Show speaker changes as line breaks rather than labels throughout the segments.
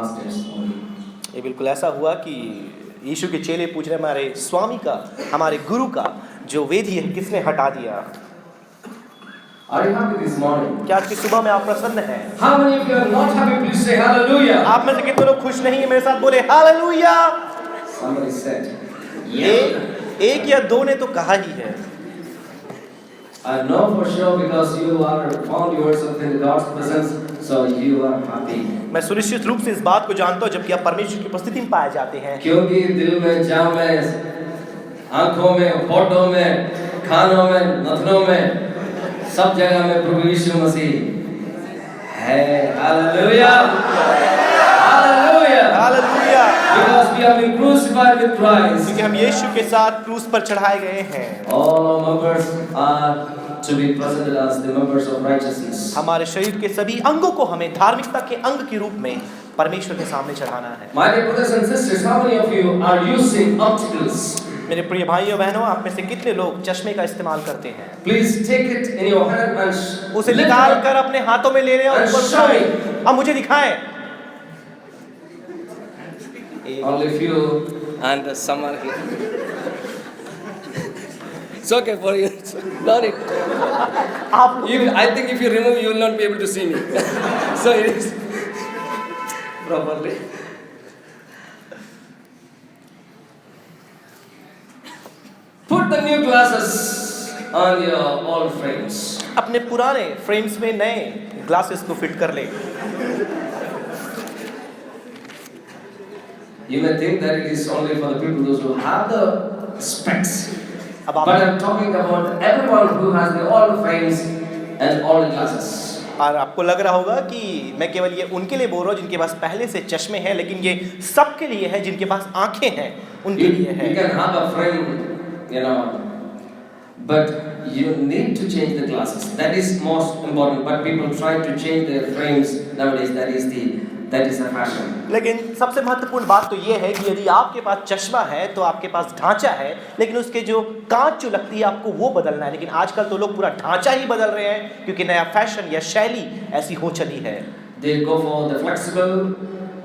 masters only.
ये बिल्कुल ऐसा हुआ कि यीशु के चेले पूछ रहे हमारे स्वामी का, हमारे गुरु का जो वेदी है किसने हटा दिया।
Are you happy this morning?
क्या आज की सुबह में आप प्रसन्न हैं?
How many of you are not happy? Please say hallelujah.
आप में से कितने लोग खुश नहीं है? मेरे साथ बोले हालेलुया।
Somebody said,
एक या दो ने तो कहा ही है।
I know for sure because you are found yourself in God's presence, so you are happy.
मैं सुनिश्चित रूप से इस बात को जानता हूँ जबकि आप परमेश्वर की उपस्थिति में पाए जाते हैं।
क्योंकि दिल में, जान में, आंखों में, होठों में, कानों में, नथनों में, सब जगह में प्रभु यीशु मसीह है। Hallelujah, hallelujah,
hallelujah.
Because we have been crucified with Christ.
क्योंकि हम यीशु के साथ क्रूस पर चढ़ाए गए हैं।
All our members are to be presented as the members of righteousness.
हमारे शरीर के सभी अंगों को हमें धार्मिकता के अंग के रूप में परमेश्वर के सामने चढ़ाना है।
My dear brothers and sisters, how many of you are using opticals?
मेरे प्रिय भाइयों बहनों, आप में से कितने लोग चश्मे का इस्तेमाल करते हैं?
Please take it in your hand and
उसे निकाल कर अपने हाथों में ले लें और ऊपर
show me.
अब मुझे दिखाएं।
Only few and some are here. It's okay for you. Not it. I think if you remove, you will not be able to see me. So it is properly. Put the new glasses on your old frames.
अपने पुराने frames में नए glasses को fit कर ले।
You may think that it is only for the people those who have the specs.
अब
But I'm talking about everyone who has the old frames and old glasses.
और आपको लग रहा होगा कि मैं केवल ये उनके लिए बोल रहा हूँ जिनके पास पहले से चश्मे हैं, लेकिन ये सबके लिए है जिनके पास आंखें हैं, उनके लिए है।
You can have a frame, you know, but you need to change the glasses. That is most important. But people try to change their frames nowadays. That is the fashion.
लेकिन सबसे महत्वपूर्ण बात तो ये है कि यदि आपके पास चश्मा है तो आपके पास ढांचा है, लेकिन उसके जो कांच जो लगती है आपको वो बदलना है। लेकिन आजकल तो लोग पूरा ढांचा ही बदल रहे हैं क्योंकि नया फैशन या शैली ऐसी हो चली है।
They go for the flexible.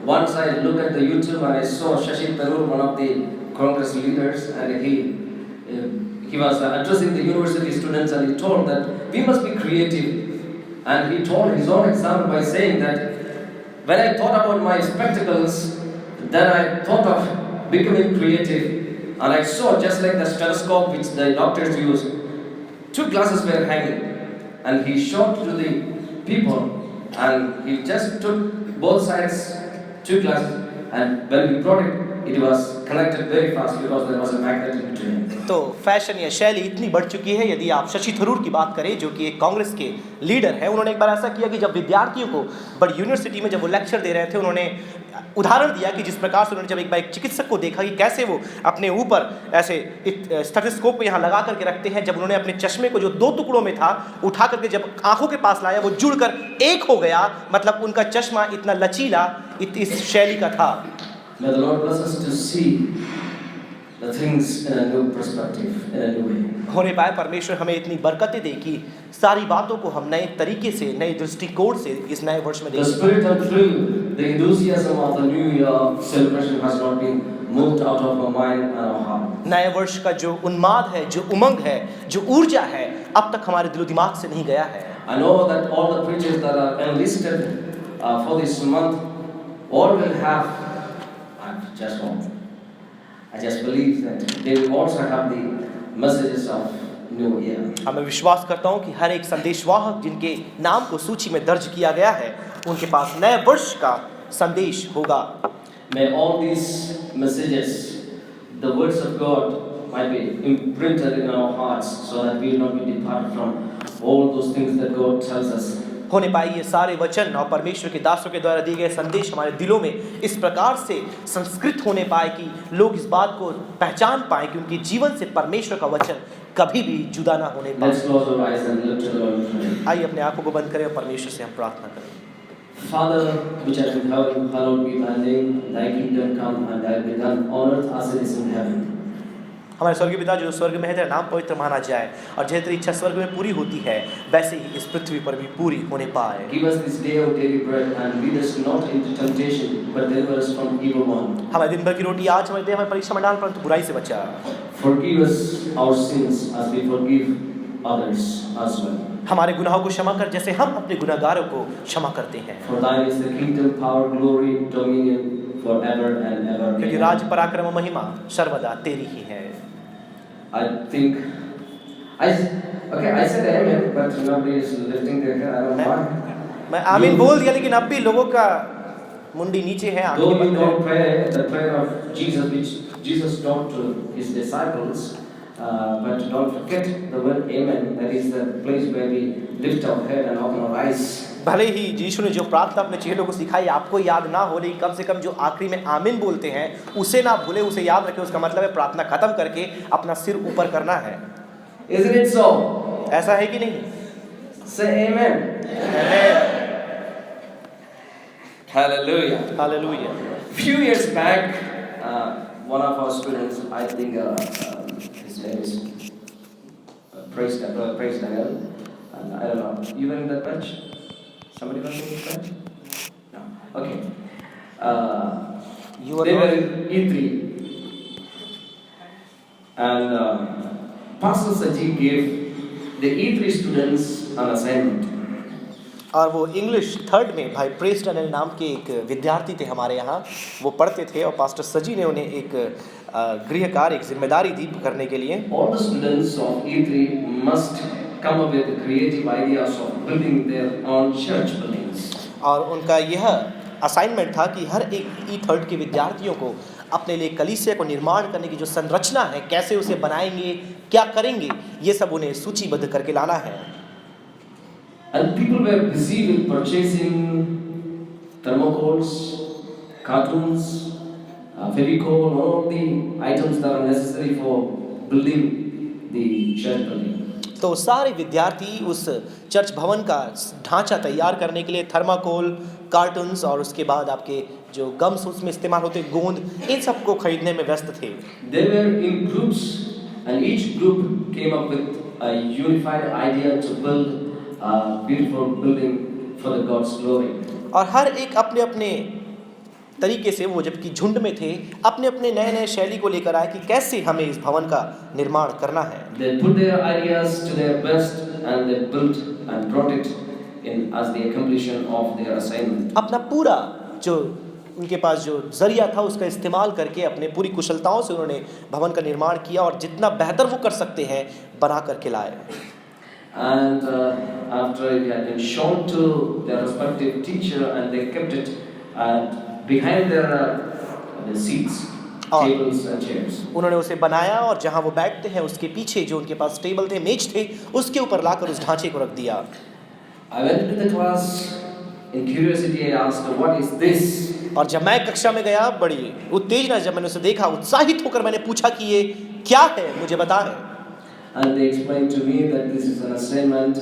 Once I look at the YouTube and I saw Shashi Tharoor, one of the Congress leaders, and he was addressing the university students, and he told that we must be creative. And he told his own example by saying that when I thought about my spectacles, then I thought of becoming creative, and I saw just like the stethoscope which the doctors use, two glasses were hanging, and he showed to the people, and he just took both sides, two glasses, and when we brought it, it was connected very fast because there was a magnet in between.
तो fashion या शैली इतनी बढ़ चुकी है। यदि आप शशि थरूर की बात करें, जो कि एक कांग्रेस के लीडर हैं, उन्होंने एक बार ऐसा किया कि जब विद्यार्थियों को बड़ी यूनिवर्सिटी में जब वो लेक्चर दे रहे थे, उन्होंने उदाहरण दिया कि जिस प्रकार से उन्होंने जब एक बार एक चिकित्सक को देखा कि कैसे वो अपने ऊपर ऐसे स्टेथोस्कोप को यहाँ लगा करके रखते हैं, जब उन्होंने अपने चश्मे को जो दो टुकड़ों में था उठा करके जब आंखों के पास लाया, वो जुड़कर एक हो गया। मतलब उनका चश्मा इतना लचीला इस शैली का था।
May the Lord bless us to see the things in a new perspective, in a new way.
होने पाए परमेश्वर हमें इतनी बरकतें दे कि सारी बातों को हम नए तरीके से, नए दृष्टिकोण से इस नए वर्ष में
The
देखें।
spirit and thrill, the enthusiasm of the New Year celebration has not been moved out of our mind and our heart.
नए वर्ष का जो उन्माद है, जो उमंग है, जो ऊर्जा है, अब तक हमारे दिलो दिमाग से नहीं गया है।
I know that all the preachers that are enlisted for this month, all will have. I just believe that they will also have the messages of New Year.
मैं विश्वास करता हूँ कि हर एक संदेशवाहक जिनके नाम को सूची में दर्ज किया गया है, उनके पास नए वर्ष का संदेश होगा।
May all these messages, the words of God, might be imprinted in our hearts, so that we will not be departed from all those things that God tells us.
होने पाए ये सारे वचन और परमेश्वर के दासों के द्वारा दिए गए संदेश हमारे दिलों में इस प्रकार से संस्कृत होने पाए कि लोग इस बात को पहचान पाए कि उनके जीवन से परमेश्वर का वचन कभी भी जुदा ना होने पाए।
Let's close our eyes and look to the Lord in prayer.
आइए अपने आंखों को बंद करें और परमेश्वर से हम प्रार्थना करें।
Father, which art in heaven, hallowed be thy name. Thy kingdom come, and thy will be done on earth as it is in heaven.
हमारे स्वर्गीय पिता जो स्वर्ग में है, तेरा नाम पवित्र माना जाए, और जैसे तेरी इच्छा स्वर्ग में पूरी होती है वैसे ही इस पृथ्वी पर भी पूरी होने पाए।
Give us this day our daily bread, and lead us not into temptation, but deliver us from evil one.
हमें दिन भर की रोटी आज हमें दे, हमें परीक्षा में डाल परंतु बुराई से बचा।
Forgive us our sins as we forgive others as well.
हमारे गुनाहों को क्षमा कर जैसे हम अपने गुनाहगारों को क्षमा करते हैं।
For thine is the kingdom, power, glory, dominion, forever and ever.
क्योंकि राज, पराक्रम और महिमा सर्वदा तेरी ही है।
I think I said amen, but nobody is lifting their hand. I don't know why.
मैं आमीन बोल दिया, लेकिन अब भी लोगों का मुंडी नीचे है, आंखें
Though we
बंद हैं।
don't pray the prayer of Jesus, which Jesus taught to his disciples, but don't forget the word amen. That is the place where we lift our head and open our eyes.
भले ही यीशु ने जो प्रार्थना अपने चेलों को सिखाई आपको याद ना हो, लेकिन कम से कम जो आखिरी में आमीन बोलते हैं उसे ना भूले, उसे याद रखें। उसका मतलब है प्रार्थना खत्म करके अपना सिर ऊपर करना है।
Isn't it so?
ऐसा है कि नहीं?
Say amen.
Amen.
Hallelujah.
Hallelujah.
Few years back, one of our students, I think his name is Praise Daniel, and I don't know. You were in that batch? Somebody was in that batch? No. Okay.
You were
They
not?
were in E3, and Pastor Saji gave the E3 students an assignment.
और वो English third में भाई press Daniel नाम के एक विद्यार्थी थे हमारे यहाँ, वो पढ़ते थे और पास्टर सजी ने उन्हें एक गृह कार्य, एक जिम्मेदारी दी करने के लिए।
All the students of E3 must come up with creative ideas of building their own church buildings.
और उनका यह असाइनमेंट था कि हर एक E3 के विद्यार्थियों को अपने लिए कलीसिया को निर्माण करने की जो संरचना है, कैसे उसे बनाएंगे, क्या करेंगे, ये सब उन्हें सूचीबद्ध करके लाना है।
And people were busy with purchasing thermocols, cartoons, Fevicol, all the items that are necessary for building the church building.
तो सारे विद्यार्थी उस चर्च भवन का ढांचा तैयार करने के लिए थर्माकोल, कार्टून्स और उसके बाद आपके जो गम्स उसमें इस्तेमाल होते गोंद, इन सब को खरीदने में व्यस्त थे।
They were in groups, and each group came up with a unified idea to build a beautiful building for the God's glory.
और हर एक अपने अपने तरीके से, वो जबकि झुंड में थे, अपने अपने नए नए शैली को लेकर आए कि कैसे हमें इस भवन का निर्माण करना है।
They put their ideas to their best, and they built and brought it in as the accomplishment of their assignment.
अपना पूरा जो उनके पास जो जरिया था उसका इस्तेमाल करके अपने पूरी कुशलताओं से उन्होंने भवन का निर्माण किया और जितना बेहतर वो कर सकते हैं बना करके लाए।
And after it had been shown to their respective teacher, and they kept it behind their seats, tables and chairs.
उन्होंने उसे बनाया और जहाँ वो बैठते हैं उसके पीछे जो उनके पास टेबल थे, मेज थे, उसके ऊपर लाकर उस ढांचे को रख दिया।
I went into the class in curiosity. I asked, "What is this?"
और जब मैं कक्षा में गया, बड़ी उत्तेजना जब मैंने उसे देखा, उत्साहित होकर मैंने पूछा कि ये क्या है, मुझे बताएं।
And they explained to me that this is an assignment,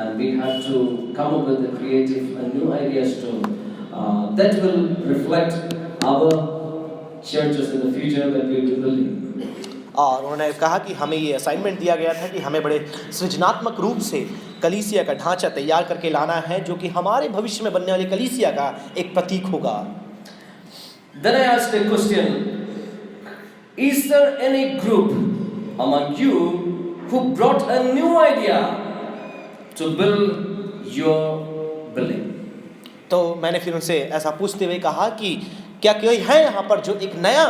and we had to come up with the creative and new ideas that will reflect our churches in the future that we will be building.
और उन्होंने कहा कि हमें ये assignment दिया गया था कि हमें बड़े सृजनात्मक रूप से कलीसिया का ढांचा तैयार करके लाना है, जो कि हमारे भविष्य में बनने वाली कलीसिया का एक प्रतीक होगा।
Then I asked a question: Is there any group among you who brought a new idea to build your building?
तो मैंने फिर उनसे ऐसा पूछते हुए कहा कि क्या कोई है यहाँ पर जो एक नया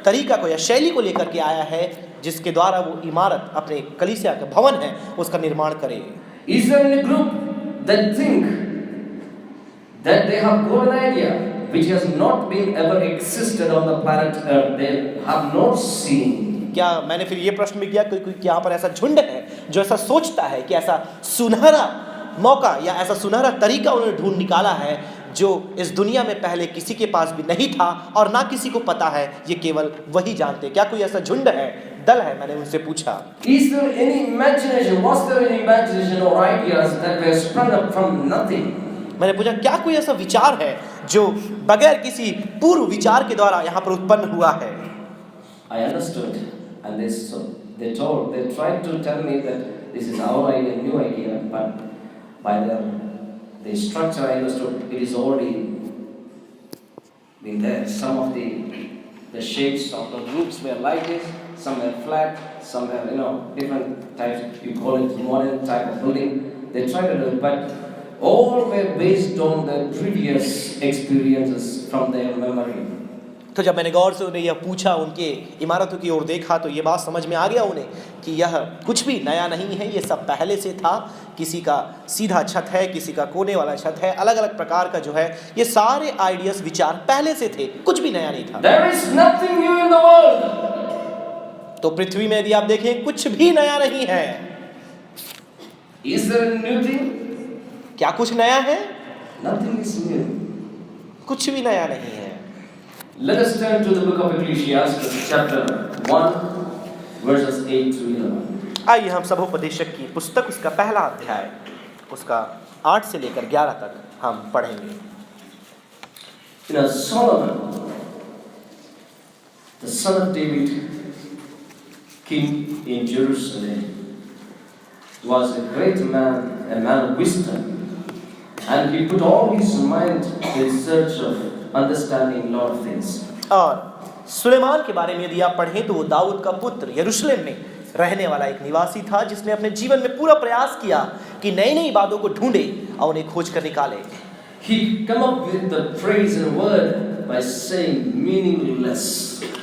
तरीका को या शैली को लेकर के आया है, जिसके द्वारा वो इमारत, अपने कलीसिया का भवन है, उसका निर्माण करे।
Is there any group that think that they have got an idea which has not been ever existed on the planet Earth? They have not seen.
क्या मैंने फिर ये प्रश्न भी किया, कोई यहाँ पर ऐसा झुंड है जो ऐसा सोचता है कि ऐसा सुनहरा मौका या ऐसा सुनहरा तरीका उन्होंने ढूंढ निकाला है जो इस दुनिया में पहले किसी के पास भी नहीं था और ना किसी को पता है, ये केवल वही जानते। क्या कोई ऐसा झुंड है, दल है? मैंने उनसे पूछा।
Is there any imagination? Was there any imagination or ideas that were sprung up from nothing?
मैंने पूछा क्या कोई ऐसा विचार है जो बगैर किसी पूर्व विचार के द्वारा यहाँ पर उत्पन्न हुआ है?
I understood And they tried to tell me that this is our idea, new idea, but by the structure I understood, it is already been there. Some of the shapes of the roofs were like this, some were flat, some were, different types, you call it modern type of building. They tried to do it, but all were based on the previous experiences from their memory.
तो जब मैंने गौर से उन्हें यह पूछा, उनके इमारतों की ओर देखा, तो ये बात समझ में आ गया उन्हें कि यह कुछ भी नया नहीं है, ये सब पहले से था। किसी का सीधा छत है, किसी का कोने वाला छत है, अलग अलग प्रकार का जो है, ये सारे आइडियाज, विचार पहले से थे, कुछ भी नया नहीं था।
There is nothing new in the world.
तो पृथ्वी में यदि आप देखें, कुछ भी नया नहीं है।
Is there a new thing?
क्या कुछ नया है?
Nothing is new.
कुछ भी नया नहीं है।
Let us turn to the book of Ecclesiastes, chapter 1, verses 8 to 11.
आइए हम सभोपदेशक की पुस्तक, उसका पहला अध्याय, उसका 8 से लेकर 11 तक हम पढ़ेंगे।
Solomon, the son of David, king in Jerusalem, was a great man, a man of wisdom, and he put all his mind in search of understanding lot of things.
और सुलेमान के बारे में यदि आप पढ़ें तो वो दाऊद का पुत्र, यरूशलेम में रहने वाला एक निवासी था, जिसने अपने जीवन में पूरा प्रयास किया कि नई नई बातों को ढूंढे और उन्हें खोज कर निकाले।
He come up with the phrase and word by saying meaningless.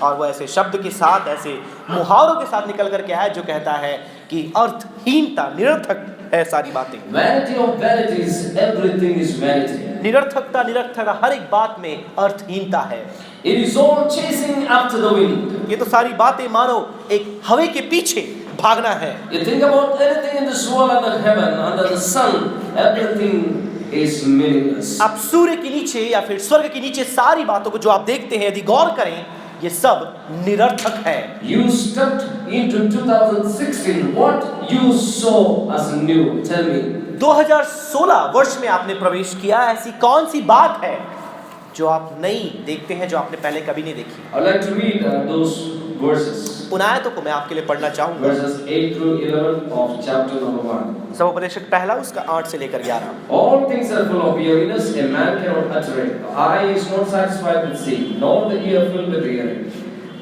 और वो ऐसे शब्द के साथ, ऐसे मुहावरों के साथ निकल कर के आया जो कहता है कि अर्थहीनता, निरर्थक है सारी बातें।
Vanity of vanities, everything is vanity.
निरर्थकता हर एक बात में अर्थहीनता है।
It is all chasing after the wind.
ये तो सारी बातें मानो एक हवा के पीछे भागना है।
You think about anything in this world, under heaven, under the sun, everything is meaningless.
आप सूर्य के नीचे या फिर स्वर्ग के नीचे सारी बातों को जो आप देखते हैं, यदि गौर करें, ये सब निरर्थक है।
You stepped into 2016. What you saw as new? Tell me.
2016 वर्ष में आपने प्रवेश किया, ऐसी कौन सी बात है जो आप नई देखते हैं, जो आपने पहले कभी नहीं देखी?
I'd like to read those verses.
उन आयतों को मैं आपके लिए पढ़ना चाहूंगा।
Verses 8 through 11 of chapter number 1.
सभोपदेशक पहला, उसका 8 से लेकर 11।
All things are full of weariness, a man cannot utter it. The eye is not satisfied with seeing, nor the ear filled with hearing.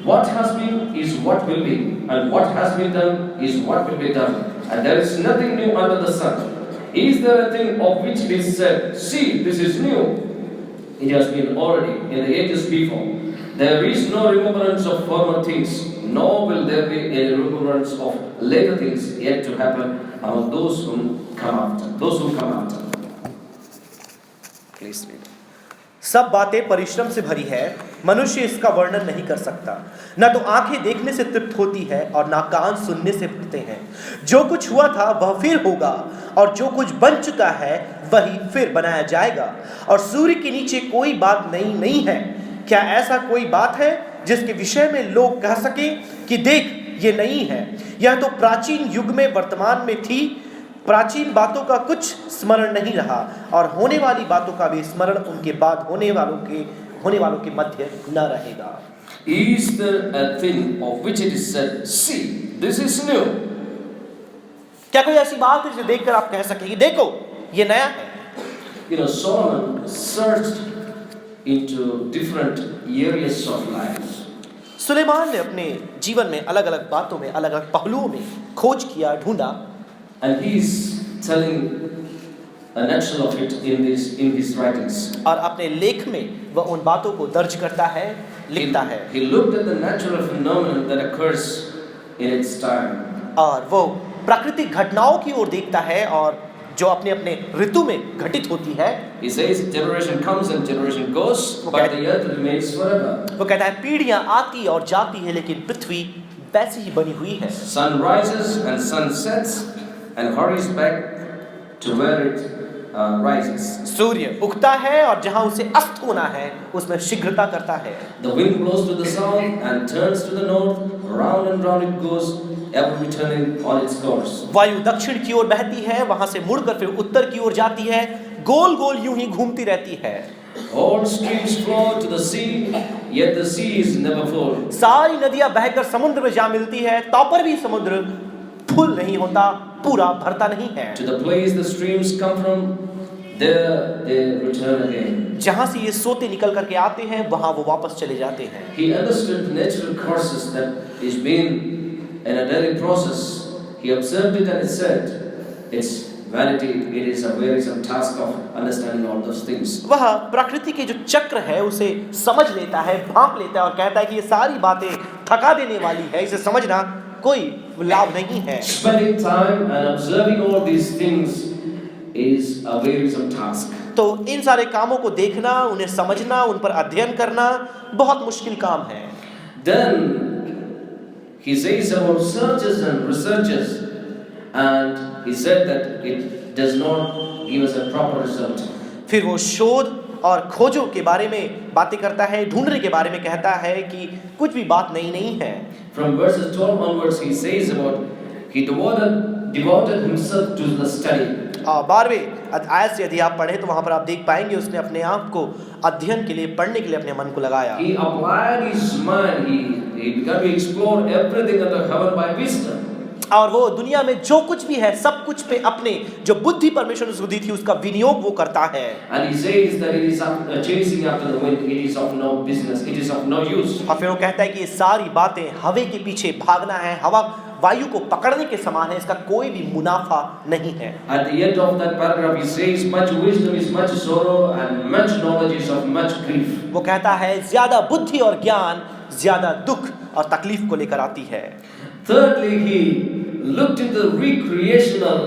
What has been is what will be, and what has been done is what will be done. And there is nothing new under the sun. Is there a thing of which it is said, see, this is new? It has been already in the ages before. There is no remembrance of former things, nor will there be any remembrance of later things yet to happen among those who come after. Please read.
सब बातें परिश्रम से भरी है, मनुष्य इसका वर्णन नहीं कर सकता। न तो आंखें देखने से तृप्त होती है और न कान सुनने से भरते हैं। जो कुछ हुआ था वह फिर होगा, और जो कुछ बन चुका है वही फिर बनाया जाएगा। और सूर्य के नीचे कोई बात नई नहीं है। क्या ऐसा कोई बात है जिसके विषय में लोग कह सकें कि देख, ये नई है? यह तो प्राचीन युग में वर्तमान में थी। प्राचीन बातों का कुछ स्मरण नहीं रहा, और होने वाली बातों का भी स्मरण उनके बाद होने वालों के मध्य न रहेगा।
Is there a thing of which it is said, see, this is new?
क्या कोई ऐसी बात है जिसे देखकर आप कह सकें कि देखो, ये नया है?
Solomon searched into different areas of life.
Suleman ने अपने जीवन में अलग अलग बातों में, अलग अलग पहलुओं में खोज किया, ढूंढा।
And he is telling a nutshell of it in his writings.
और अपने लेख में वह उन बातों को दर्ज करता है, लिखता है।
He looked at the natural phenomenon that occurs in its time.
और वो प्राकृतिक घटनाओं की ओर देखता है, और जो अपने अपने ऋतु में घटित होती है।
He says generation comes and generation goes, but the earth remains forever.
वो कहता है पीढ़ियां आती और जाती है, लेकिन पृथ्वी वैसी ही बनी हुई है।
Sun rises and sun sets and hurries back to where it rises.
सूर्य उगता है और जहां उसे अस्त होना है उसमें शीघ्रता करता है।
The wind blows to the south and turns to the north, round and round it goes, ever returning on its course.
वायु दक्षिण की ओर बहती है, वहां से मुड़कर फिर उत्तर की ओर जाती है, गोल गोल यूं ही घूमती रहती है।
All streams flow to the sea, yet the sea is never full.
सारी नदियां बहकर समुद्र में जा मिलती है, तो पर भी समुद्र फुल नहीं होता, पूरा भरता नहीं है।
To the place the streams come from, there they return again.
जहां से ये सोते निकल करके आते हैं, वहां वो वापस चले जाते हैं।
He understood the natural courses that is been in a daily process. He observed it and he said, it's vanity, it is a wearisome task of understanding all those things.
वह प्रकृति के जो चक्र है उसे समझ लेता है, भांप लेता है और कहता है कि ये सारी बातें थका देने वाली है, इसे समझना कोई लाभ नहीं है।
Spending time and observing all these things is a wearisome task.
तो इन सारे कामों को देखना, उन्हें समझना, उन पर अध्ययन करना बहुत मुश्किल काम है।
Then he says about searches and researches, and he said that it does not give us a proper result.
फिर वो शोध और खोजों के बारे में बातें करता है, ढूंढने के बारे में कहता है कि कुछ भी बात नहीं है।
From verses 12 onwards, he says about he devoted himself to the study.
12वें अध्याय से यदि आप पढ़े तो वहां पर आप देख पाएंगे उसने अपने आप को अध्ययन के लिए, पढ़ने के लिए अपने मन को लगाया।
He applied his mind. He began to explore everything under heaven by wisdom.
और वो दुनिया में जो कुछ भी है सब कुछ पे अपने जो बुद्धि परमेश्वर ने उसको दी थी उसका विनियोग वो करता है।
And he says that it is chasing after the wind. It is of no business. It is of no use.
और फिर वो कहता है कि ये सारी बातें हवा के पीछे भागना है, हवा वायु को पकड़ने के समान है, इसका कोई भी मुनाफा नहीं है।
At the end of that paragraph, he says, "Much wisdom is much sorrow, and much knowledge is of much grief."
वो कहता है ज्यादा बुद्धि और ज्ञान ज्यादा दुख और तकलीफ को लेकर आती है।
Thirdly, he looked into recreational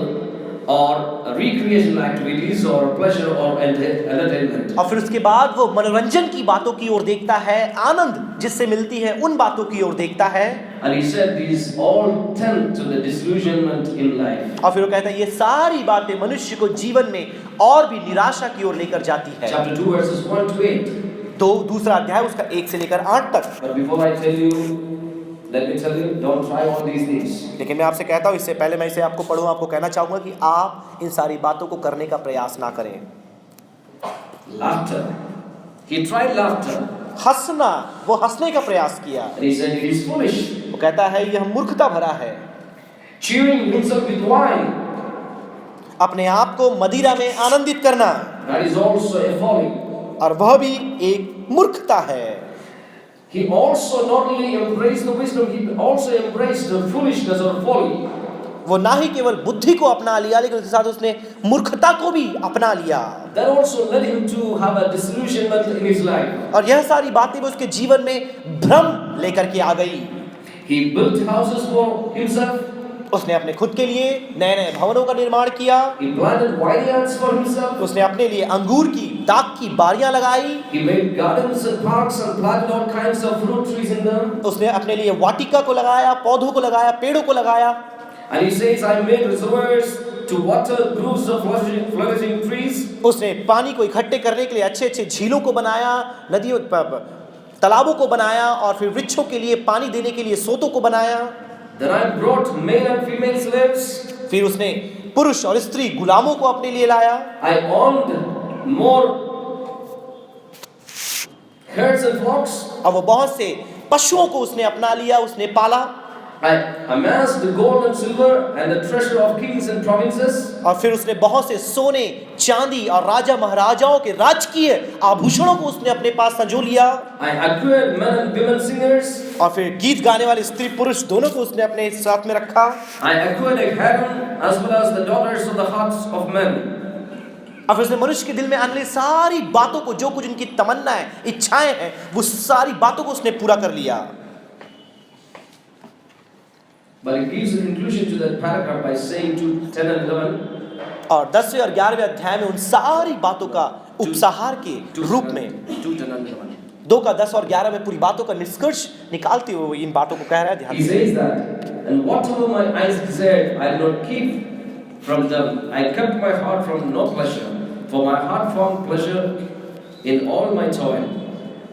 activities or pleasure or entertainment.
और फिर उसके बाद वो मनोरंजन की बातों की ओर देखता है, आनंद जिससे मिलती है उन बातों की ओर देखता है।
And he said these all tend to the disillusionment in life.
और फिर वो कहता है ये सारी बातें मनुष्य को जीवन में और भी निराशा की ओर लेकर जाती है।
Chapter 2 verses 1 to 8.
तो दूसरा अध्याय उसका 1 से लेकर 8 तक।
But before I tell you, let me tell you, don't try all these things.
लेकिन मैं आपसे कहता हूँ, इससे पहले मैं इसे आपको पढ़ूँ, आपको कहना चाहूँगा कि आप इन सारी बातों को करने का प्रयास ना करें।
Laughter. He tried laughter.
हंसना, वो हंसने का प्रयास किया।
And he said it is foolish.
वो कहता है यह मूर्खता भरा है।
Cheering himself with wine.
अपने आप को मदिरा में आनंदित करना,
That is also a folly.
और वह भी एक मूर्खता है।
He also not only embraced the wisdom, he also embraced the foolishness or folly.
वो ना ही केवल बुद्धि को अपना लिया, लेकिन उसके साथ उसने मूर्खता को भी अपना लिया।
That also led him to have a disillusionment in his life.
और यह सारी बातें भी उसके जीवन में भ्रम लेकर के आ गई।
He built houses for himself.
उसने अपने खुद के लिए नए नए भवनों का निर्माण किया।
He planted vineyards for himself.
उसने अपने लिए अंगूर की दाख की बारियां लगाई।
He made gardens and parks and planted all kinds of fruit trees in them.
उसने अपने लिए वाटिका को लगाया, पौधों को लगाया, पेड़ों को लगाया।
And he says, I made reservoirs to water groves of flourishing trees.
उसने पानी को इकट्ठे करने के लिए अच्छे अच्छे झीलों को बनाया, नदियों तालाबों को बनाया, और फिर वृक्षों के लिए पानी देने के लिए सोतों को बनाया।
Then I brought male and female slaves.
फिर उसने पुरुष और स्त्री गुलामों को अपने लिए लाया।
I owned more herds and flocks.
और वो बहुत से पशुओं को उसने अपना लिया, उसने पाला।
I amassed the gold and silver and the treasure of kings and provinces.
और फिर उसने बहुत से सोने, चांदी और राजा महाराजाओं के राजकीय आभूषणों को उसने अपने पास संजो लिया।
I acquired men and women singers.
और फिर गीत गाने वाले स्त्री पुरुष दोनों को उसने अपने साथ में रखा।
I acquired a harem as well as the daughters of the hearts of men.
और फिर उसने मनुष्य के दिल में आने वाली सारी बातों को, जो कुछ उनकी तमन्ना है, इच्छाएं हैं, वो सारी बातों को उसने पूरा कर लिया।
But it gives a conclusion to that paragraph by saying to 10 and 11.
और 10वें और 11वें अध्याय में उन सारी बातों का उपसंहार के रूप में 2 का 10 और 11 में पूरी बातों का निष्कर्ष निकालते हुए इन बातों को कह रहा है। ध्यान
He says that, and whatever my eyes desired, I did not keep from them. I kept my heart from no pleasure, for my heart found pleasure in all my toil,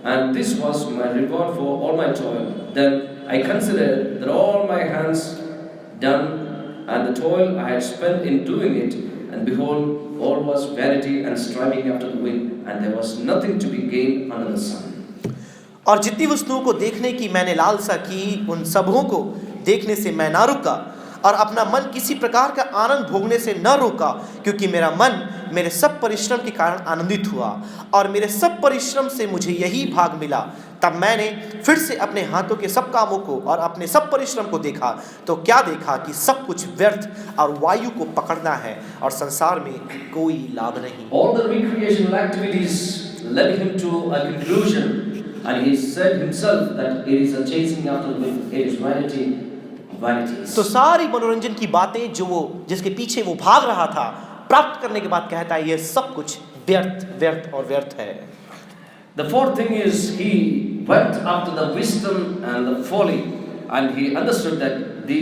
and this was my reward for all my toil. Then I considered that all my hands done and the toil I had spent in doing it, and behold, all was vanity and striving after the wind, and there was nothing to be gained under the sun.
और जितनी वस्तुओं को देखने की मैंने लालसा की, उन सबों को देखने से मैं ना रुका और अपना मन किसी प्रकार का आनंद भोगने से न रोका, क्योंकि मेरा मन मेरे सब परिश्रम के कारण आनंदित हुआ और मेरे सब परिश्रम से मुझे यही भाग मिला। तब मैंने फिर से अपने हाथों के सब कामों को और अपने सब परिश्रम को देखा, तो क्या देखा कि सब कुछ व्यर्थ और वायु को पकड़ना है और संसार में कोई लाभ नहीं।
All the recreational activities led him to a conclusion, and he said himself that it is a chasing after the wind, it is vanity, vanities.
तो सारी मनोरंजन की बातें जो वो जिसके पीछे वो भाग रहा था, प्राप्त करने के बाद कहता है ये सब कुछ व्यर्थ व्यर्थ और व्यर्थ है।
The fourth thing is he went after the wisdom and the folly, and he understood that the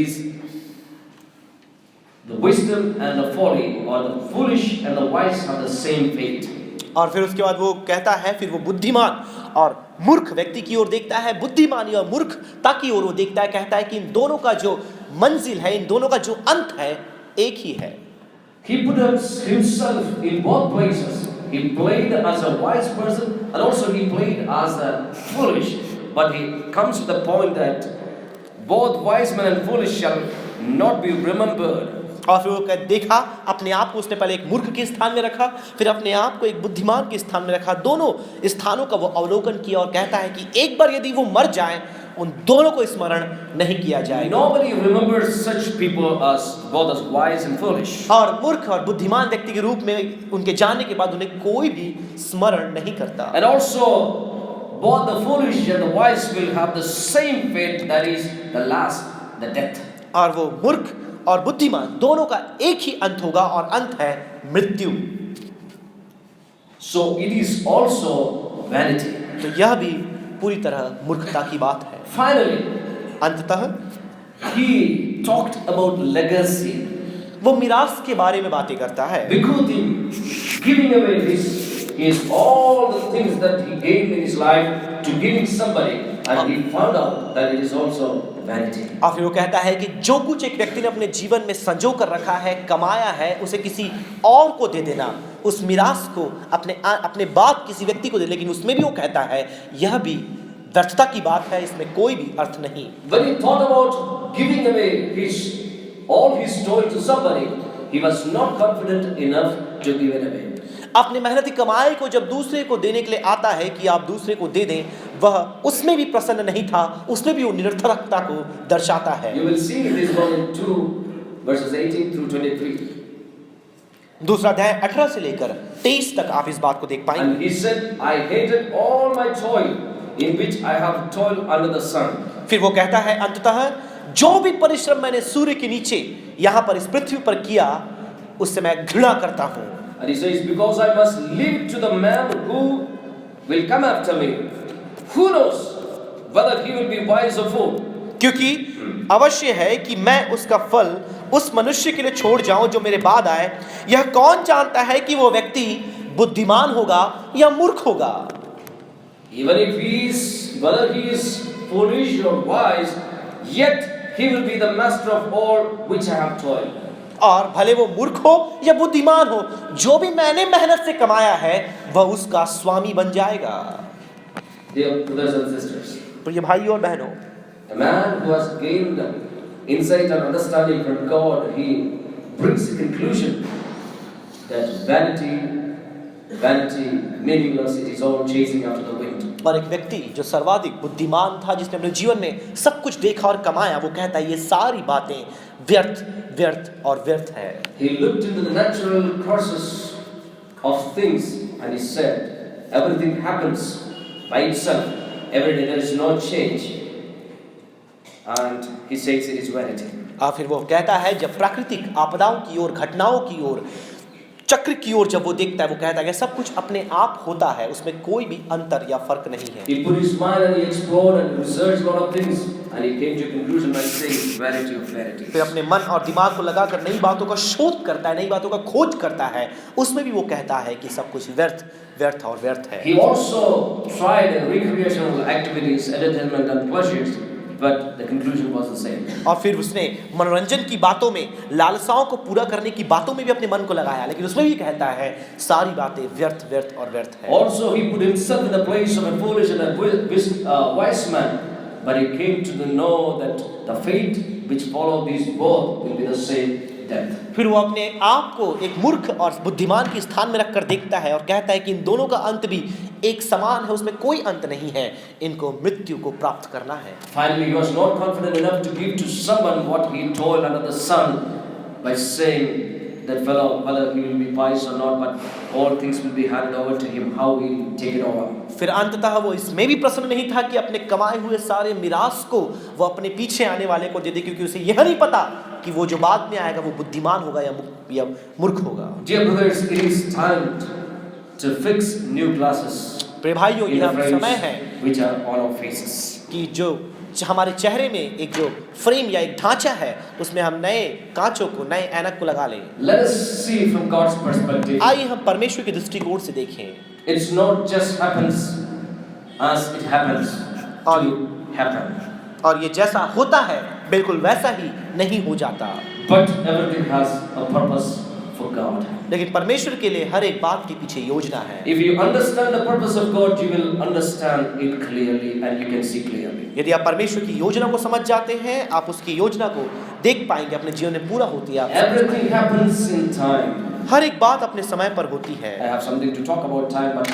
wisdom and the folly, or the foolish and the wise, have the same fate.
और फिर उसके बाद वो कहता है, फिर वो बुद्धिमान और मूर्ख व्यक्ति की ओर देखता है, बुद्धिमानी और मूर्खता की ओर वो देखता है, कहता है कि इन दोनों का जो मंजिल है, इन दोनों का जो अंत है, एक ही है।
He put himself in both places. He played as a wise person and also he played as a foolish. But he comes to the point that both wise men and foolish shall not be remembered.
और फिर वो देखा, अपने आप को उसने पहले एक मूर्ख के स्थान में रखा, फिर अपने आप को एक बुद्धिमान के स्थान में रखा। दोनों स्थानों का वो अवलोकन किया और कहता है कि एक बार यदि वो मर जाए, उन दोनों को स्मरण नहीं किया जाए।
Nobody remembers such people as both as wise and foolish.
और मूर्ख और बुद्धिमान व्यक्ति के रूप में उनके जाने के बाद उन्हें कोई भी स्मरण नहीं करता।
And also both the foolish and the wise will have the same fate, that is the last, the death.
और वो मूर्ख और बुद्धिमान दोनों का एक ही अंत होगा और अंत है मृत्यु।
So it is also vanity.
तो यह भी पूरी तरह मूर्खता की बात है।
Finally,
अंततः
he talked about legacy.
वो मिरास के बारे में बातें करता है।
Vikuti, giving away his all the things that he gained in his life to giving somebody, and he found out that it is also vanity.
और फिर वो कहता है कि जो कुछ एक व्यक्ति ने अपने जीवन में संजो कर रखा है, कमाया है, उसे किसी और को दे देना, उस मिरास को अपने बाद किसी व्यक्ति को दे, लेकिन उसमें भी वो कहता है यह भी व्यर्थता की बात है, इसमें कोई भी अर्थ नहीं।
When he thought about giving away all his toil to somebody, he was not confident enough to give it away.
अपने मेहनती कमाई को जब दूसरे को देने के लिए आता है कि आप दूसरे को दे दें, वह उसमें भी प्रसन्न नहीं था, उसमें भी वो निरर्थकता को दर्शाता है।
You will see this one in 2 verses 18 through 23.
दूसरा अध्याय 18 से लेकर 23 तक आप इस बात को देख पाएंगे।
And he said, I hated all my toil in which I have toiled under the sun.
फिर वो कहता है अंततः जो भी परिश्रम मैंने सूर्य के नीचे यहाँ पर इस पृथ्वी पर किया, उससे मैं घृणा करता हूँ।
And he says, because I must live to the man who will come after me. Who knows whether he will be wise or fool?
क्योंकि अवश्य है कि मैं उसका फल उस मनुष्य के लिए छोड़ जाऊं जो मेरे बाद आए। यह कौन जानता है कि वो व्यक्ति बुद्धिमान होगा या मूर्ख होगा।
Even if whether he is foolish or wise, yet he will be the master of all which I have toiled.
और भले वो मूर्ख हो या बुद्धिमान हो, जो भी मैंने मेहनत से कमाया है वह उसका स्वामी बन जाएगा।
Dear brothers and sisters,
प्रिय भाइयों और बहनों,
a man who has gained insight and understanding from God, he brings a conclusion that vanity, meaningless, it is all chasing after the wind.
और एक व्यक्ति जो सर्वाधिक बुद्धिमान था, जिसने अपने जीवन में सब कुछ देखा और कमाया, वो कहता है ये सारी बातें व्यर्थ व्यर्थ और व्यर्थ है।
He looked into the natural process of things and he said, everything happens by itself. Every day there is no change. And he says it is vanity.
और फिर वो कहता है जब प्राकृतिक आपदाओं की ओर, घटनाओं की ओर, चक्र की ओर जब वो देखता है, वो कहता है कि सब कुछ अपने आप होता है, उसमें कोई भी अंतर या फर्क नहीं है।
He put his mind and he explored and researched a lot of things and he came to a conclusion by saying vanity of vanity.
फिर अपने मन और दिमाग को लगाकर नई बातों का शोध करता है, नई बातों का खोज करता है, उसमें भी वो कहता है कि सब कुछ व्यर्थ व्यर्थ और व्यर्थ है।
He also tried recreational activities, entertainment and pleasures, but the conclusion was the same.
और फिर उसने मनोरंजन की बातों में, लालसाओं को पूरा करने की बातों में भी अपने मन को लगाया, लेकिन उसमें भी कहता है सारी बातें व्यर्थ व्यर्थ और व्यर्थ है।
Also, he put himself in the place of a foolish and a wise man, but he came to know that the fate which follow these both will be the same death.
फिर वो अपने आप को एक मूर्ख और बुद्धिमान के स्थान में रखकर देखता है और कहता है कि इन दोनों का अंत भी एक समान है, उसमें कोई अंत नहीं है, इनको मृत्यु को प्राप्त करना है।
Finally, he was not confident enough to give to someone what he told under the sun by saying that fellow, whether he will be wise or not, but all things will be handed over to him, how he will take it over.
फिर अंततः वो इसमें भी प्रसन्न नहीं था कि अपने कमाए हुए सारे मिरास को वो अपने पीछे आने वाले को दे दे, क्योंकि उसे यह नहीं पता कि वो जो बाद में आएगा वो बुद्धिमान होगा या मूर्ख होगा।
Dear brothers, it is time to fix new glasses
प्रिय भाइयों,
in
यह
the
समय
frames
है
which are on our faces.
कि जो हमारे चेहरे में एक जो फ्रेम या एक ढांचा है उसमें हम नए कांचों को, नए ऐनक को लगा लें।
Let us see from God's perspective.
आइए हम परमेश्वर के दृष्टिकोण से देखें।
It's not just happens as it happens to happen,
और ये जैसा होता है बिल्कुल वैसा ही नहीं हो जाता,
but everything has a purpose for God.
लेकिन परमेश्वर के लिए हर एक बात के पीछे योजना है।
If you understand the purpose of God, you will understand it clearly and you can see clearly.
यदि आप परमेश्वर की योजना को समझ जाते हैं, आप उसकी योजना को देख पाएंगे, अपने जीवन में पूरा होती है।
Everything happens in time.
हर एक बात अपने समय पर होती है।
I have something to talk about time, but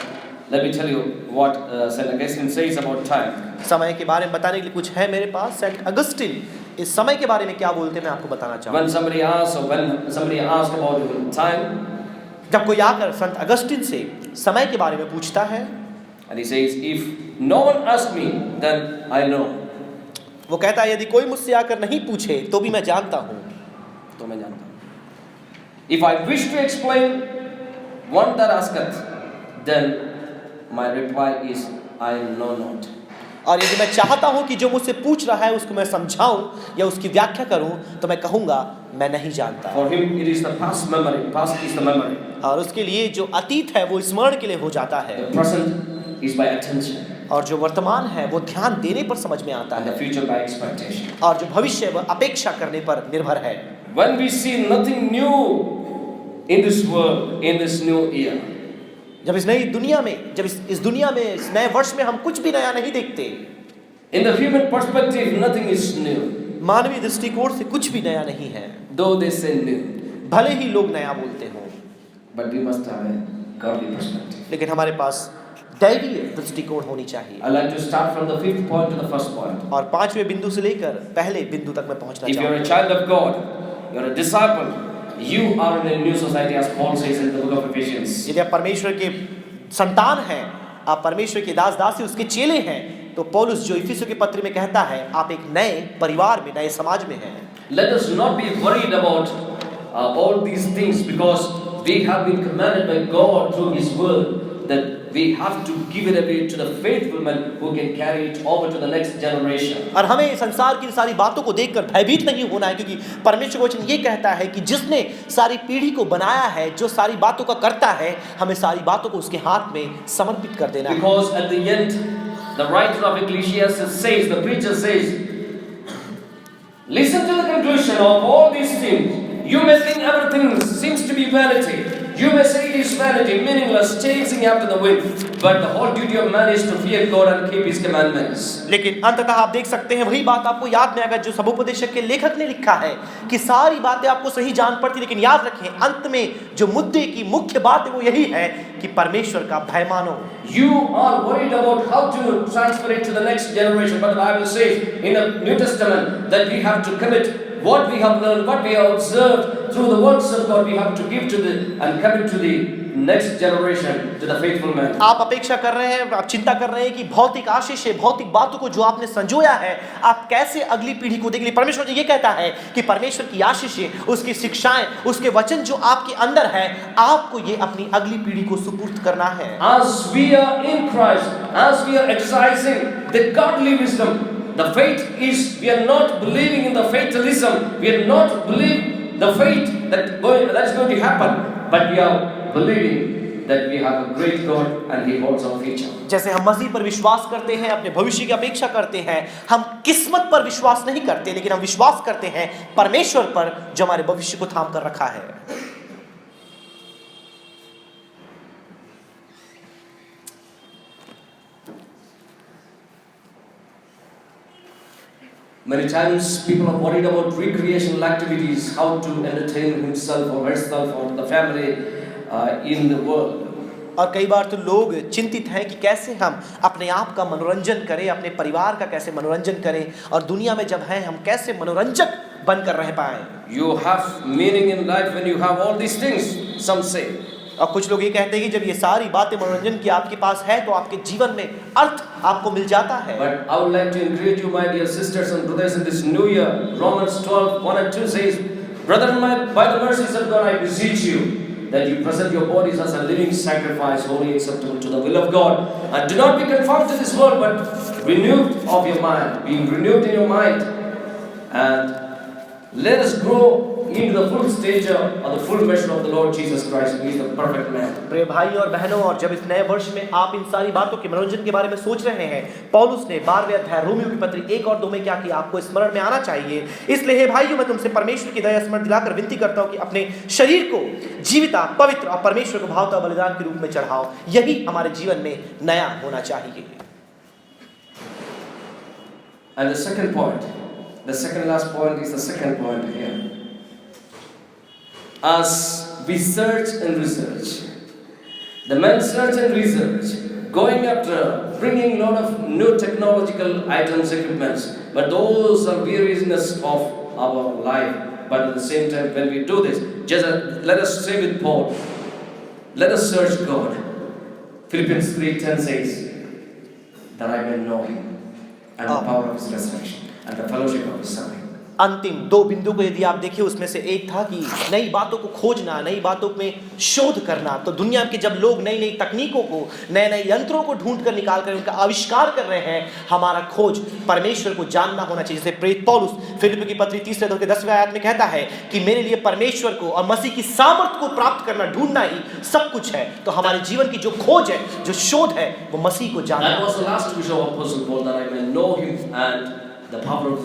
let me tell you what Saint Augustine says about time.
समय के बारे में बताने के लिए कुछ है मेरे पास। सेंट अगस्टिन इस समय के बारे में क्या बोलते हैं मैं आपको बताना चाहूँगा।
When somebody asks about time,
जब कोई आकर संत अगस्टिन से समय के बारे में पूछता है,
and he says, if no one asks me, then I know.
वो कहता है यदि कोई मुझसे आकर नहीं पूछे तो भी मैं जानता हूँ।
तो मैं जानता हूँ। If I wish to explain one that asketh, then my reply is I know not.
और यदि मैं चाहता हूं कि जो मुझसे पूछ रहा है उसको मैं समझाऊं या उसकी व्याख्या करूं तो मैं कहूंगा मैं नहीं जानता।
For him it is the past memory. Past is the memory.
और उसके लिए जो अतीत है वो स्मरण के लिए हो जाता है,
The present is by attention.
और जो वर्तमान है वो ध्यान देने पर समझ में आता
And the
है,
future by expectation.
और जो भविष्य वह अपेक्षा करने पर निर्भर है।
When we see nothing new in this world, in this new year,
जब इस नई दुनिया में, जब इस दुनिया में, इस नए वर्ष में हम कुछ भी नया नहीं देखते,
in the human perspective, nothing is new.
मानवीय दृष्टिकोण से कुछ भी नया नहीं है,
Though they say new,
भले ही लोग नया बोलते हों,
but we must have a godly perspective.
लेकिन हमारे पास दैवीय दृष्टिकोण होनी चाहिए।
I like to start from the 5th point to the 1st point.
और 5वें बिंदु से लेकर पहले बिंदु तक मैं पहुंचना
If you are
चाहूँगा।
a child of God, you are a disciple, you are in a new society, as Paul says in the book of Ephesians.
यदि आप परमेश्वर के संतान हैं, आप परमेश्वर के दास दासी उसके चेले हैं, तो पौलुस जो इफिसियों के पत्र में कहता है आप एक नए परिवार में, नए समाज में हैं।
Let us not be worried about all these things, because we have been commanded by God through His word that we have to give it away to the faithful men who can carry it over to the next generation.
और हमें संसार की सारी बातों को देखकर भयभीत नहीं होना है, क्योंकि परमेश्वर का वचन ये कहता है कि जिसने सारी पीढ़ी को बनाया है, जो सारी बातों का करता है, हमें सारी बातों को उसके हाथ में समर्पित कर देना है।
Because at the end, the writer of Ecclesiastes says, the preacher says, listen to the conclusion of all these things. You may think everything seems to be vanity. You may say it is vanity, meaningless, chasing after the wind. But the whole duty of man is to fear God and keep His commandments.
लेकिन अंततः आप देख सकते हैं वही बात आपको याद में आएगा जो समुपदेशक के लेखक ने लिखा है कि सारी बातें आपको सही जान पड़ती, लेकिन याद रखें अंत में जो मुद्दे की मुख्य बात है वो यही है कि परमेश्वर का भय मानो।
You are worried about how to transfer it to the next generation, but the Bible says in the New Testament that we have to commit what we have learned, what we have observed through the words of God, we have to give to the and commit to the next generation, to the faithful man.
आप अपेक्षा कर रहे हैं, आप चिंता कर रहे हैं कि भौतिक आशीष है, भौतिक बातों को जो आपने संजोया है आप कैसे अगली पीढ़ी को देंगे। परमेश्वर ये कहता है कि परमेश्वर की आशीष है, उसकी शिक्षाएं, उसके वचन जो आपके अंदर है, आपको ये अपनी अगली पीढ़ी को सुपुर्द करना है।
As we are in Christ, as we are exercising the godly wisdom, the faith is, we are not believing in the fatalism, we are not believing the fate that is going to happen, but we are believing that we have a great God and He holds our future.
जैसे हम मसीह पर विश्वास करते हैं, अपने भविष्य की अपेक्षा करते हैं, हम किस्मत पर विश्वास नहीं करते, लेकिन हम विश्वास करते हैं परमेश्वर पर जो हमारे भविष्य को थाम कर रखा है।
Many times people are worried about recreational activities, how to entertain himself or herself or the family in the world.
और कई बार तो लोग चिंतित हैं कि कैसे हम अपने आप का मनोरंजन करें, अपने परिवार का कैसे मनोरंजन करें, और दुनिया में जब हैं हम कैसे मनोरंजक बनकर रह पाएं।
You have meaning in life when you have all these things, some say.
और कुछ लोग ये कहते हैं कि जब ये सारी बातें मनोरंजन की आपके पास है तो आपके जीवन में अर्थ आपको मिल जाता है।
But I would like to encourage you, my dear sisters and brothers, in this new year. Romans 12:1-2 says, "Brethren, by the mercies of God, I beseech you that you present your bodies as a living sacrifice, holy, acceptable to the will of God, and do not be conformed to this world, but renewed of your mind, being renewed in your mind, and let us grow into the full stature of the full measure of the Lord Jesus Christ, who is the perfect man."
प्रिय भाई और बहनों, और जब इस नए वर्ष में आप इन सारी बातों के मनोरंजन के बारे में सोच रहे हैं, पौलुस ने 12वें अध्याय रोमियो की पत्री 1 और 2 में क्या किया आपको स्मरण में आना चाहिए। इसलिए हे भाइयों, मैं तुमसे परमेश्वर की दया स्मरण दिलाकर विनती करता हूं कि अपने शरीर को जीविता, पवित्र और परमेश्वर को भावता बलिदान के रूप में चढ़ाओ। यही हमारे जीवन में नया होना चाहिए।
And the second point, the second last point is the second point here. As we search and research, the men search and research, going after bringing a lot of new technological items, equipments, but those are weariness of our life. But at the same time, when we do this, just let us say with Paul, let us search God. Philippians 3:10 says, that I may know Him and the power of His resurrection and the fellowship of His suffering.
अंतिम 2 बिंदु को यदि आप देखिए, उसमें से एक था कि नई बातों को खोजना, नई बातों में शोध करना। तो दुनिया के जब लोग नई नई तकनीकों को, नए नए यंत्रों को ढूंढ कर निकाल कर उनका आविष्कार कर रहे हैं, हमारा खोज परमेश्वर को जानना होना चाहिए। जैसे प्रेरित पौलुस फिलिप्पी की पत्री 3 अध्याय 10वें आयत में कहता है कि मेरे लिए परमेश्वर को और मसीह की सामर्थ को प्राप्त करना, ढूंढना ही सब कुछ है। तो हमारे जीवन की जो खोज है, जो शोध है, वो मसीह को जानना।
That was the last wish of Apostle Paul, that I may know Him and the power of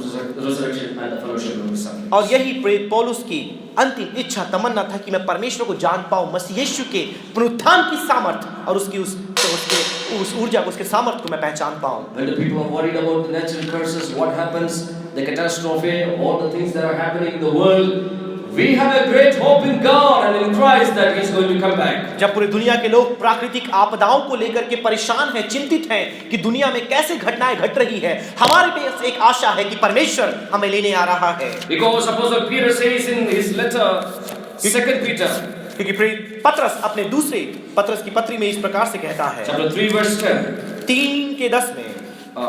resurrection and the fellowship of His suffering.
और यही प्रेरित पौलुस की अंतिम इच्छा, तमन्ना था कि मैं परमेश्वर को जान पाऊं, मसीह यीशु के पुनरुत्थान की सामर्थ और उसकी उस ऊर्जा को, उसके सामर्थ को मैं पहचान पाऊं।
When the people are worried about the natural curses, what happens, the catastrophe, all the things that are happening in the world, we have a great hope in God and in Christ that He is going to come back.
जब पूरी दुनिया के लोग प्राकृतिक आपदाओं को लेकर के परेशान हैं, चिंतित हैं कि दुनिया में कैसे घटनाएं घट रही है, हमारे पास एक आशा है कि परमेश्वर हमें लेने आ रहा है।
Because Apostle Peter says in his letter, 2 Peter,
क्योंकि प्रेरित पत्रस अपने दूसरे पत्रस की पत्री में इस प्रकार से कहता है,
chapter 3 verse 10,
3:10 में,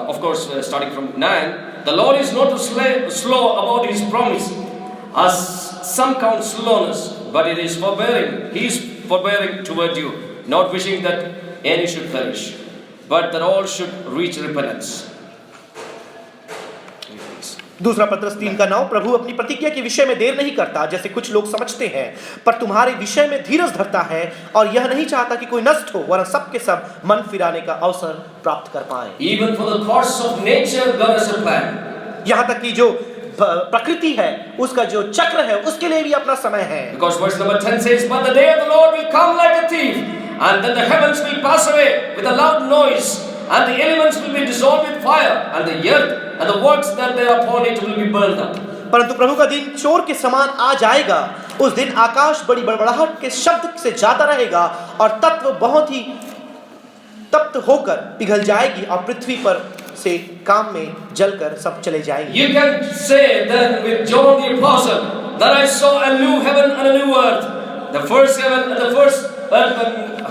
of course starting from 9, the Lord is not slow about His promise, as some count slowness, but it is forbearing. He is forbearing toward you, not wishing that any should perish, but that all should reach repentance.
दूसरा पत्रस 3:9, प्रभु अपनी प्रतिज्ञा के विषय में देर नहीं करता जैसे कुछ लोग समझते हैं, पर तुम्हारे विषय में धीरज धरता है और यह नहीं चाहता कि कोई नष्ट हो, वरन सब के सब मन फिराने का अवसर प्राप्त कर पाए।
Even for the course of nature, God has a plan.
यहाँ तक कि जो प्रकृति है, उसका जो चक्र है, उसके लिए भी अपना समय है।
Because verse number 10 says, "But the day of the Lord will come like a thief, and then the heavens will pass away with a loud noise, and the elements will be dissolved with fire, and the earth and the works that they are upon it will be burned up."
परंतु प्रभु का दिन चोर के समान आ जाएगा। उस दिन आकाश बड़ी बड़बड़ाहट के शब्द से जाता रहेगा और तत्व बहुत ही तप्त होकर पिघल जाएगी और पृथ्वी पर से काम में जलकर सब चले जाएंगे।
You can say then with John the Apostle that I saw a new heaven and a new earth. The first heaven and the first earth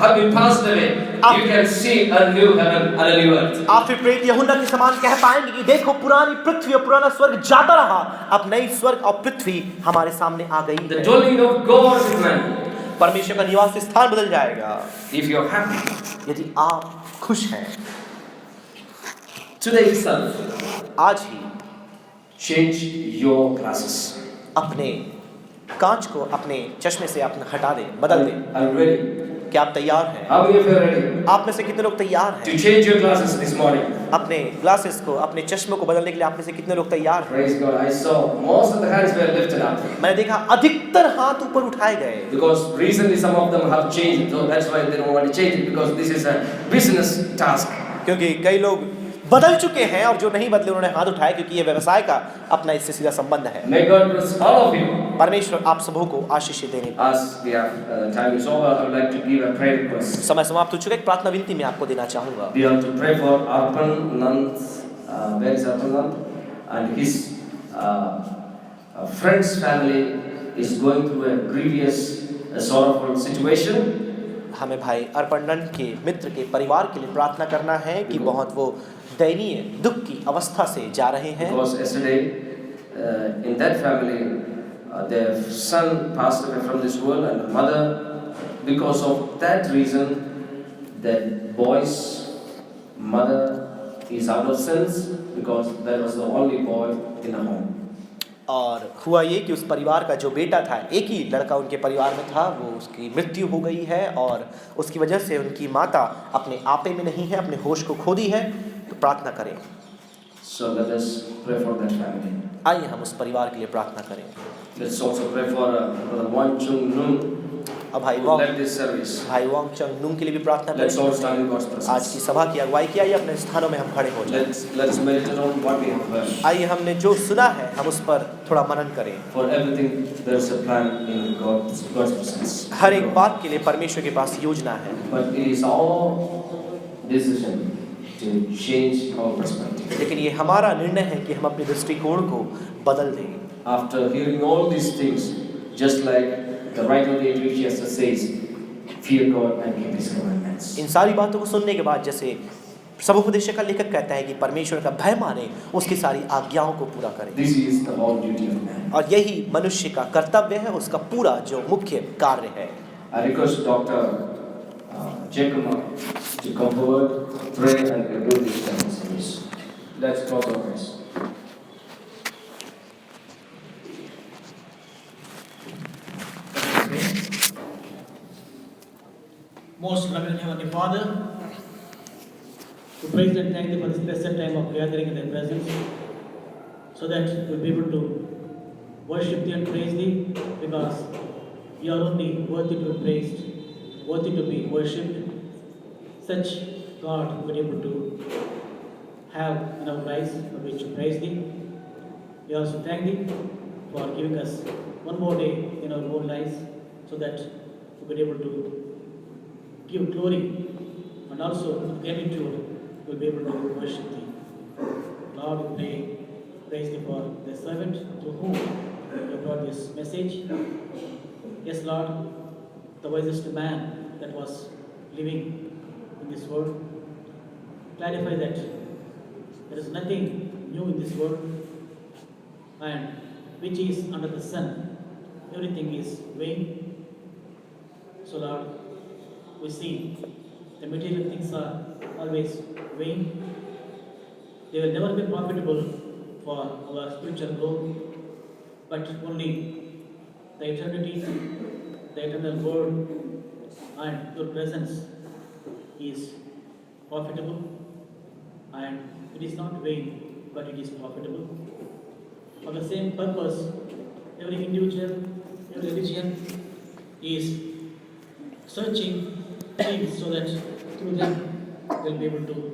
have been passed away. You can see a new heaven and a new earth.
आप फिर प्रेरित यूहन्ना के समान कह पाएंगे कि देखो पुरानी पृथ्वी और पुराना स्वर्ग जाता रहा, अब नई स्वर्ग और पृथ्वी हमारे सामने आ गई
The
है।
dwelling of God with man.
परमेश्वर का निवास स्थान बदल जाएगा
If you are happy,
यदि आप खुश हैं।
today itself,
आज ही
change your glasses.
अपने कांच को अपने चश्मे से अपना हटा दे, बदल दे।
Are you ready?
क्या आप तैयार हैं?
How many of you are ready
आप में से कितने लोग तैयार
to
हैं?
change your glasses this morning?
अपने ग्लासेस को, अपने चश्मे को बदलने के लिए आप में से कितने लोग तैयार हैं?
Praise God. I saw most of the hands were lifted up.
मैंने देखा अधिकतर हाथ ऊपर उठाए गए,
Because recently some of them have changed, so that's why they don't want to change it, because this is a business task.
क्योंकि कई लोग बदल चुके हैं और जो नहीं बदले उन्होंने हाथ उठाए, क्योंकि ये व्यवसाय का अपना इससे सीधा संबंध है।
May God bless all of you.
परमेश्वर आप सबों को आशीष देने।
As we have time is over, I would like to give a prayer request.
समय समाप्त हो चुका है, एक प्रार्थना विनती मैं आपको देना चाहूँगा।
We have to pray for Arpan Nand, where is Arpan Nand? And his friend's family is going through a grievous, sorrowful situation.
हमें भाई अर्पणनंद के मित्र के परिवार के लिए प्रार्थना करना है कि बहुत वो दयनीय दुख की अवस्था से जा रहे हैं।
Because yesterday in that family their son passed away from this world, and the mother, because of that reason, that boy's mother is out of sense, because that was the only boy in the home.
और हुआ ये कि उस परिवार का जो बेटा था, एक ही लड़का उनके परिवार में था, वो उसकी मृत्यु हो गई है और उसकी वजह से उनकी माता अपने आपे में नहीं है, अपने होश को खो दी है। तो प्रार्थना करें।
So let us pray for that family.
आइए हम उस परिवार के लिए प्रार्थना करें।
Let's also pray for Brother Wan Chung Nung,
अब भाई
who led this service.
वांग चंग नुंग के लिए भी प्रार्थना
Let's all
करें।
stand in God's
आज
presence.
की सभा की अगुवाई की, आइए अपने स्थानों में हम खड़े हो जाएं।
Let us meditate on what we have heard.
आइए हमने जो सुना है हम उस पर थोड़ा मनन करें।
For everything, there is a plan in God's presence.
हर एक बात के लिए परमेश्वर के पास योजना है,
But it is our decision to change our perspective.
लेकिन ये हमारा निर्णय है कि हम अपने दृष्टिकोण को बदल दें।
After hearing all these things, just like the writer of the Ecclesiastes says, fear God and keep His commandments.
इन सारी बातों को सुनने के बाद जैसे सबोपदेशक का लेखक कहता है कि परमेश्वर का भय माने, उसकी सारी आज्ञाओं को पूरा करें।
This is the whole duty of man.
और यही मनुष्य का कर्तव्य है, उसका पूरा जो मुख्य कार्य है।
I request Dr. Jacob to come forward, pray and conclude this service. Let's close our prayers.
Most loving Heavenly Father, we praise and thank Thee for this blessed time of gathering in Thy presence, so that we'll be able to worship Thee and praise Thee, because You are only worthy to be praised, worthy to be worshipped. Such God we're able to have in our lives for which to praise Thee. We also thank Thee for giving us one more day in our own lives, so that we'll be able to give glory, and also with gratitude we'll be able to worship Thee. Lord, we pray, praise Thee for the servant through whom You have brought this message. Yes, Lord, the wisest man that was living in this world. Clarify that there is nothing new in this world, and which is under the sun, everything is vain. So, Lord, we see the material things are always vain. They will never be profitable for our spiritual growth, but only the eternity, the eternal word, and Your presence is profitable, and it is not vain, but it is profitable. For the same purpose, every individual, every religion is searching things so that through them they'll be able to